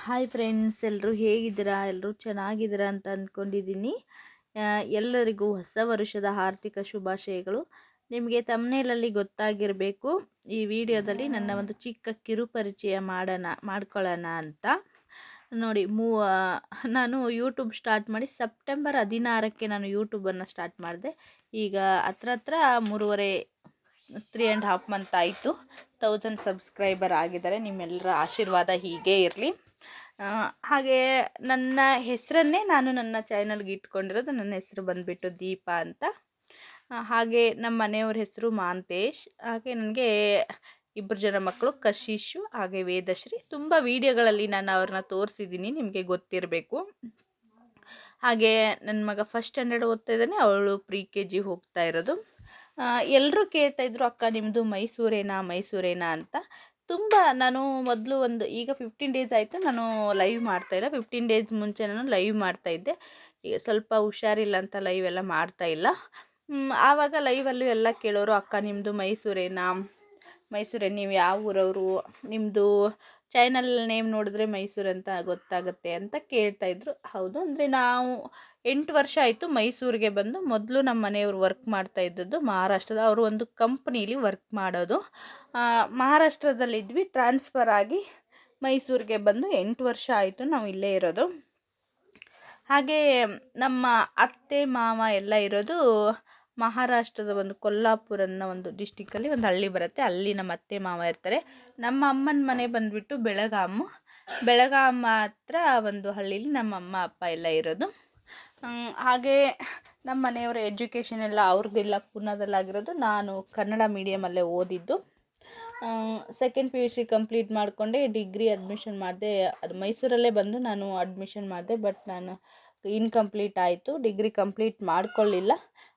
Hi friends, ಎಲ್ಲರೂ ಹೇಗಿದ್ದೀರಾ? ಎಲ್ಲರೂ ಚೆನ್ನಾಗಿದ್ದೀರಾ ಅಂತ ಅಂದ್ಕೊಂಡಿದ್ದೀನಿ. ಎಲ್ಲರಿಗೂ ಹೊಸ ವರ್ಷದ ಆರ್ಥಿಕ ಶುಭಾಶಯಗಳು. ನಿಮಗೆ ತಮ್ನೇಲಲ್ಲಿ ಗೊತ್ತಾಗಿರಬೇಕು, ಈ ವಿಡಿಯೋದಲ್ಲಿ ನನ್ನ ಒಂದು ಚಿಕ್ಕ ಕಿರುಪರಿಚಯ ಮಾಡ್ಕೊಳ್ಳೋಣ ಅಂತ. ನೋಡಿ, ನಾನು ಯೂಟ್ಯೂಬ್ ಸ್ಟಾರ್ಟ್ ಮಾಡಿ ಸೆಪ್ಟೆಂಬರ್ 16ಕ್ಕೆ ನಾನು ಯೂಟ್ಯೂಬನ್ನು ಸ್ಟಾರ್ಟ್ ಮಾಡಿದೆ. ಈಗ ಹತ್ರ 3.5 ಮಂತ್ ಆಯಿತು. 1000 ಸಬ್ಸ್ಕ್ರೈಬರ್ ಆಗಿದ್ದಾರೆ. ನಿಮ್ಮೆಲ್ಲರ ಆಶೀರ್ವಾದ ಹೀಗೆ ಇರಲಿ. ಹಾಗೆ ನನ್ನ ಹೆಸರನ್ನೇ ನಾನು ನನ್ನ ಚಾನಲ್ಗೆ ಇಟ್ಕೊಂಡಿರೋದು. ನನ್ನ ಹೆಸರು ಬಂದುಬಿಟ್ಟು ದೀಪಾ ಅಂತ. ಹಾಗೆ ನಮ್ಮ ಮನೆಯವ್ರ ಹೆಸರು ಮಾಂತೇಶ್. ಹಾಗೆ ನನಗೆ 2 ಜನ ಮಕ್ಕಳು, ಕಶಿಶು ಹಾಗೆ ವೇದಶ್ರೀ. ತುಂಬ ವೀಡಿಯೋಗಳಲ್ಲಿ ನಾನು ಅವ್ರನ್ನ ತೋರಿಸಿದ್ದೀನಿ, ನಿಮಗೆ ಗೊತ್ತಿರಬೇಕು. ಹಾಗೆ ನನ್ನ ಮಗ ಫಸ್ಟ್ ಸ್ಟ್ಯಾಂಡರ್ಡ್ ಓದ್ತಾ ಇದ್ದಾನೆ, ಅವಳು ಪ್ರಿ-KG ಹೋಗ್ತಾ ಇರೋದು. ಎಲ್ಲರೂ ಕೇಳ್ತಾಯಿದ್ರು, ಅಕ್ಕ ನಿಮ್ಮದು ಮೈಸೂರೇನಾ ಅಂತ. ತುಂಬ ನಾನು ಮೊದಲು ಈಗ 15 ಡೇಸ್ ಆಯಿತು ನಾನು ಲೈವ್ ಮಾಡ್ತಾಯಿಲ್ಲ. 15 ಡೇಸ್ ಮುಂಚೆ ನಾನು ಲೈವ್ ಮಾಡ್ತಾಯಿದ್ದೆ. ಈಗ ಸ್ವಲ್ಪ ಹುಷಾರಿಲ್ಲ ಅಂತ ಲೈವ್ ಎಲ್ಲ ಮಾಡ್ತಾಯಿಲ್ಲ. ಆವಾಗ ಲೈವಲ್ಲೂ ಎಲ್ಲ ಕೇಳೋರು, ಅಕ್ಕ ನಿಮ್ಮದು ಮೈಸೂರೇ, ನೀವು ಯಾವ ಊರವರು, ನಿಮ್ಮದು ಚಾನಲ್ ನೇಮ್ ನೋಡಿದ್ರೆ ಮೈಸೂರು ಅಂತ ಗೊತ್ತಾಗುತ್ತೆ ಅಂತ ಕೇಳ್ತಾಯಿದ್ರು. ಹೌದು, ಅಂದರೆ ನಾವು 8 ವರ್ಷ ಆಯಿತು ಮೈಸೂರಿಗೆ ಬಂದು. ಮೊದಲು ನಮ್ಮ ಮನೆಯವರು ವರ್ಕ್ ಮಾಡ್ತಾ ಇದ್ದದ್ದು ಮಹಾರಾಷ್ಟ್ರದ, ಅವರು ಒಂದು ಕಂಪ್ನೀಲಿ ವರ್ಕ್ ಮಾಡೋದು. ಮಹಾರಾಷ್ಟ್ರದಲ್ಲಿದ್ವಿ, ಟ್ರಾನ್ಸ್ಫರ್ ಆಗಿ ಮೈಸೂರಿಗೆ ಬಂದು 8 ವರ್ಷ ಆಯಿತು ನಾವು ಇಲ್ಲೇ ಇರೋದು. ಹಾಗೆ ನಮ್ಮ ಅತ್ತೆ ಮಾವ ಎಲ್ಲ ಇರೋದು ಮಹಾರಾಷ್ಟ್ರದ ಒಂದು ಕೊಲ್ಲಾಪುರ ಅನ್ನೋ ಒಂದು ಡಿಸ್ಟಿಕ್ಕಲ್ಲಿ ಒಂದು ಹಳ್ಳಿ ಬರುತ್ತೆ, ಅಲ್ಲಿ ನಮ್ಮ ಅತ್ತೆ ಮಾವ ಇರ್ತಾರೆ. ನಮ್ಮ ಅಮ್ಮನ ಮನೆ ಬಂದುಬಿಟ್ಟು ಬೆಳಗಾಂ ಹತ್ರ ಒಂದು ಹಳ್ಳೀಲಿ ನಮ್ಮ ಅಮ್ಮ ಅಪ್ಪ ಎಲ್ಲ ಇರೋದು. ಹಾಗೆ ನಮ್ಮ ಮನೆಯವರ ಎಜುಕೇಷನ್ ಎಲ್ಲ ಅವ್ರದ್ದೆಲ್ಲ ಪುನಾದಲ್ಲಾಗಿರೋದು. ನಾನು ಕನ್ನಡ ಮೀಡಿಯಮಲ್ಲೇ ಓದಿದ್ದು. ಸೆಕೆಂಡ್ PUC ಕಂಪ್ಲೀಟ್ ಮಾಡಿಕೊಂಡೆ, ಡಿಗ್ರಿ ಅಡ್ಮಿಷನ್ ಮಾಡಿದೆ. ಅದು ಮೈಸೂರಲ್ಲೇ ಬಂದು ನಾನು ಅಡ್ಮಿಷನ್ ಮಾಡಿದೆ, ಬಟ್ ನಾನು ಇನ್ಕಂಪ್ಲೀಟ್ ಆಯಿತು, ಡಿಗ್ರಿ ಕಂಪ್ಲೀಟ್ ಮಾಡಿಕೊಳ್ಳಿಲ್ಲ.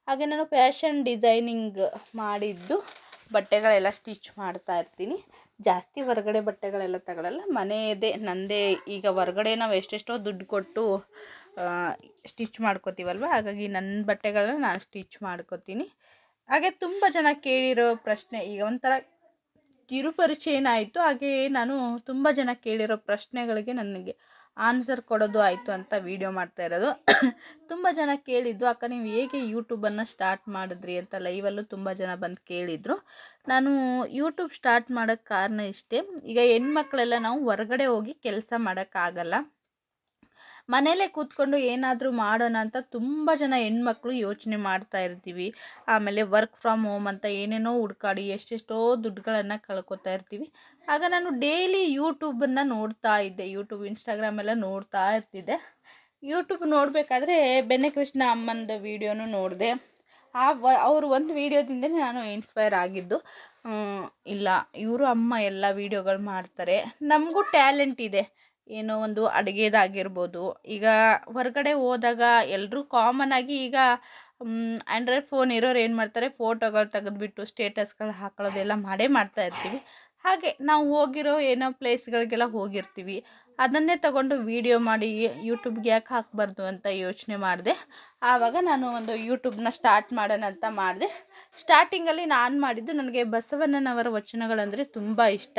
ಹಾಗೆ ನಾನು ಫ್ಯಾಷನ್ ಡಿಸೈನಿಂಗ್ ಮಾಡಿದ್ದು, ಬಟ್ಟೆಗಳೆಲ್ಲ ಸ್ಟಿಚ್ ಮಾಡ್ತಾ ಇರ್ತೀನಿ. ಜಾಸ್ತಿ ಹೊರಗಡೆ ಬಟ್ಟೆಗಳೆಲ್ಲ ತಗೊಳ್ಳಲ್ಲ, ಮನೆಯದೇ ನನ್ನದೇ. ಈಗ ಹೊರಗಡೆ ನಾವು ಎಷ್ಟೆಷ್ಟೋ ದುಡ್ಡು ಕೊಟ್ಟು ಸ್ಟಿಚ್ ಮಾಡ್ಕೋತೀವಲ್ವ, ಹಾಗಾಗಿ ನನ್ನ ಬಟ್ಟೆಗಳನ್ನ ನಾನು ಸ್ಟಿಚ್ ಮಾಡ್ಕೋತೀನಿ. ಹಾಗೆ ತುಂಬ ಜನ ಕೇಳಿರೋ ಪ್ರಶ್ನೆ, ಈಗ ಒಂಥರ ಕಿರುಪರಿಚಯನ ಆಯಿತು. ಹಾಗೆ ನಾನು ತುಂಬ ಜನ ಕೇಳಿರೋ ಪ್ರಶ್ನೆಗಳಿಗೆ ನನಗೆ ಆನ್ಸರ್ ಕೊಡೋದು ಆಯಿತು ಅಂತ ವಿಡಿಯೋ ಮಾಡ್ತಾ ಇರೋದು. ತುಂಬ ಜನ ಕೇಳಿದ್ದು, ಅಕ್ಕ ನೀವು ಹೇಗೆ ಯೂಟ್ಯೂಬನ್ನು ಸ್ಟಾರ್ಟ್ ಮಾಡಿದ್ರಿ ಅಂತ ಲೈವಲ್ಲೂ ತುಂಬ ಜನ ಬಂದು ಕೇಳಿದರು. ನಾನು ಯೂಟ್ಯೂಬ್ ಸ್ಟಾರ್ಟ್ ಮಾಡೋಕ್ಕೆ ಕಾರಣ ಇಷ್ಟೇ. ಈಗ ಹೆಣ್ಮಕ್ಳೆಲ್ಲ ನಾವು ಹೊರಗಡೆ ಹೋಗಿ ಕೆಲಸ ಮಾಡೋಕ್ಕಾಗಲ್ಲ, ಮನೇಲೇ ಕೂತ್ಕೊಂಡು ಏನಾದರೂ ಮಾಡೋಣ ಅಂತ ತುಂಬ ಜನ ಹೆಣ್ಮಕ್ಳು ಯೋಚನೆ ಮಾಡ್ತಾ ಇರ್ತೀವಿ. ಆಮೇಲೆ ವರ್ಕ್ ಫ್ರಮ್ ಹೋಮ್ ಅಂತ ಏನೇನೋ ಹುಡ್ಕಾಡಿ ಎಷ್ಟೆಷ್ಟೋ ದುಡ್ಡುಗಳನ್ನು ಕಳ್ಕೊತಾ ಇರ್ತೀವಿ. ಆಗ ನಾನು ಡೈಲಿ ಯೂಟ್ಯೂಬನ್ನು ನೋಡ್ತಾ ಇದ್ದೆ, ಇನ್ಸ್ಟಾಗ್ರಾಮ್ ಎಲ್ಲ ನೋಡ್ತಾ ಇರ್ತಿದ್ದೆ. ಯೂಟ್ಯೂಬ್ ನೋಡಬೇಕಾದ್ರೆ ಬೆನ್ನಕೃಷ್ಣ ಅಮ್ಮಂದು ವೀಡಿಯೋನು ನೋಡಿದೆ. ಅವರು ಒಂದು ವೀಡಿಯೋದಿಂದಲೇ ನಾನು ಇನ್ಸ್ಪೈರ್ ಆಗಿದ್ದು. ಇಲ್ಲ, ಇವರು ಅಮ್ಮ ಎಲ್ಲ ವೀಡಿಯೋಗಳು ಮಾಡ್ತಾರೆ, ನಮಗೂ ಟ್ಯಾಲೆಂಟ್ ಇದೆ, ಏನೋ ಒಂದು ಅಡುಗೆದಾಗಿರ್ಬೋದು. ಈಗ ಹೊರಗಡೆ ಹೋದಾಗ ಎಲ್ಲರೂ ಕಾಮನ್ ಆಗಿ ಈಗ ಆ್ಯಂಡ್ರಾಯ್ಡ್ ಫೋನ್ ಇರೋರು ಏನು ಮಾಡ್ತಾರೆ, ಫೋಟೋಗಳು ತೆಗೆದುಬಿಟ್ಟು ಸ್ಟೇಟಸ್ಗಳು ಹಾಕೊಳ್ಳೋದೆಲ್ಲ ಮಾಡ್ತಾ ಇರ್ತೀವಿ. ಹಾಗೆ ನಾವು ಹೋಗಿರೋ ಏನೋ ಪ್ಲೇಸ್ಗಳಿಗೆಲ್ಲ ಹೋಗಿರ್ತೀವಿ, ಅದನ್ನೇ ತಗೊಂಡು ವೀಡಿಯೋ ಮಾಡಿ ಯೂಟ್ಯೂಬ್ಗೆ ಯಾಕೆ ಹಾಕಬಾರ್ದು ಅಂತ ಯೋಚನೆ ಮಾಡಿದೆ. ಆವಾಗ ನಾನು ಒಂದು ಯೂಟ್ಯೂಬ್ನ ಸ್ಟಾರ್ಟ್ ಮಾಡೋಣ ಅಂತ ಮಾಡಿದೆ. ಸ್ಟಾರ್ಟಿಂಗಲ್ಲಿ ನಾನು ಮಾಡಿದ್ದು, ನನಗೆ ಬಸವಣ್ಣನವರ ವಚನಗಳಂದರೆ ತುಂಬ ಇಷ್ಟ.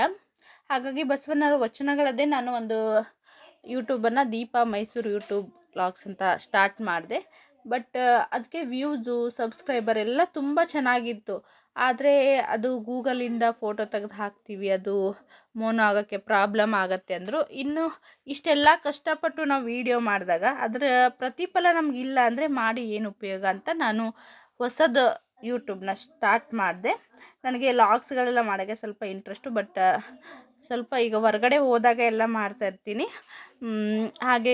ಹಾಗಾಗಿ ಬಸವಣ್ಣನವರ ವಚನಗಳದ್ದೇ ನಾನು ಒಂದು ಯೂಟ್ಯೂಬನ್ನು ದೀಪಾ ಮೈಸೂರು ಯೂಟ್ಯೂಬ್ ವ್ಲಾಗ್ಸ್ ಅಂತ ಸ್ಟಾರ್ಟ್ ಮಾಡಿದೆ. ಬಟ್ ಅದಕ್ಕೆ ವ್ಯೂಸು ಸಬ್ಸ್ಕ್ರೈಬರ್ ಎಲ್ಲ ತುಂಬ ಚೆನ್ನಾಗಿತ್ತು. ಆದರೆ ಅದು ಗೂಗಲಿಂದ ಫೋಟೋ ತೆಗೆದು ಹಾಕ್ತೀವಿ, ಅದು ಮೋನೋ ಆಗೋಕ್ಕೆ ಪ್ರಾಬ್ಲಮ್ ಆಗುತ್ತೆ ಅಂದರು. ಇನ್ನು ಇಷ್ಟೆಲ್ಲ ಕಷ್ಟಪಟ್ಟು ನಾವು ವೀಡಿಯೋ ಮಾಡಿದಾಗ ಅದರ ಪ್ರತಿಫಲ ನಮಗಿಲ್ಲ ಅಂದರೆ ಮಾಡಿ ಏನು ಉಪಯೋಗ ಅಂತ ನಾನು ಹೊಸದು ಯೂಟ್ಯೂಬ್ನ ಸ್ಟಾರ್ಟ್ ಮಾಡಿದೆ. ನನಗೆ ಲಾಗ್ಸ್ಗಳೆಲ್ಲ ಮಾಡೋಕ್ಕೆ ಸ್ವಲ್ಪ ಇಂಟ್ರೆಸ್ಟು, ಬಟ್ ಸ್ವಲ್ಪ ಈಗ ಹೊರಗಡೆ ಹೋದಾಗ ಎಲ್ಲ ಮಾಡ್ತಾಯಿರ್ತೀನಿ. ಹಾಗೆ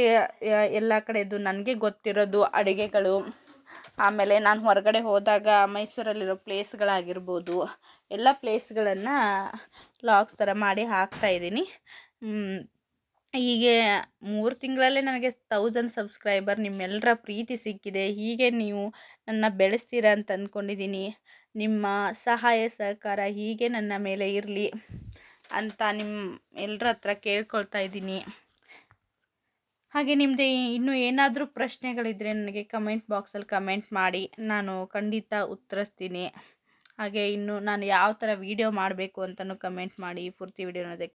ಎಲ್ಲ ಕಡೆದು ನನಗೆ ಗೊತ್ತಿರೋದು ಅಡುಗೆಗಳು, ಆಮೇಲೆ ನಾನು ಹೊರಗಡೆ ಹೋದಾಗ ಮೈಸೂರಲ್ಲಿರೋ ಪ್ಲೇಸ್ಗಳಾಗಿರ್ಬೋದು, ಎಲ್ಲ ಪ್ಲೇಸ್ಗಳನ್ನು ಲಾಗ್ಸ್ ಥರ ಮಾಡಿ ಹಾಕ್ತಾಯಿದ್ದೀನಿ. ಹೀಗೆ 3 ತಿಂಗಳಲ್ಲೇ ನನಗೆ 1000 ಸಬ್ಸ್ಕ್ರೈಬರ್, ನಿಮ್ಮೆಲ್ಲರ ಪ್ರೀತಿ ಸಿಕ್ಕಿದೆ. ಹೀಗೆ ನೀವು ನನ್ನ ಬೆಳೆಸ್ತೀರ ಅಂತ ಅಂದ್ಕೊಂಡಿದ್ದೀನಿ. ನಿಮ್ಮ ಸಹಾಯ ಸಹಕಾರ ಹೀಗೆ ನನ್ನ ಮೇಲೆ ಇರಲಿ ಅಂತ ನಿಮ್ಮ ಎಲ್ಲರ ಹತ್ರ ಕೇಳ್ಕೊಳ್ತಾ ಇದ್ದೀನಿ. ಹಾಗೆ ನಿಮ್ಮದೇ ಇನ್ನೂ ಏನಾದರೂ ಪ್ರಶ್ನೆಗಳಿದ್ದರೆ ನನಗೆ ಕಮೆಂಟ್ ಬಾಕ್ಸಲ್ಲಿ ಕಮೆಂಟ್ ಮಾಡಿ, ನಾನು ಖಂಡಿತ ಉತ್ತರಿಸ್ತೀನಿ. ಹಾಗೆ ಇನ್ನು ನಾನು ಯಾವ ಥರ ವೀಡಿಯೋ ಮಾಡಬೇಕು ಅಂತಲೂ ಕಮೆಂಟ್ ಮಾಡಿ. ಪೂರ್ತಿ ವೀಡಿಯೋನ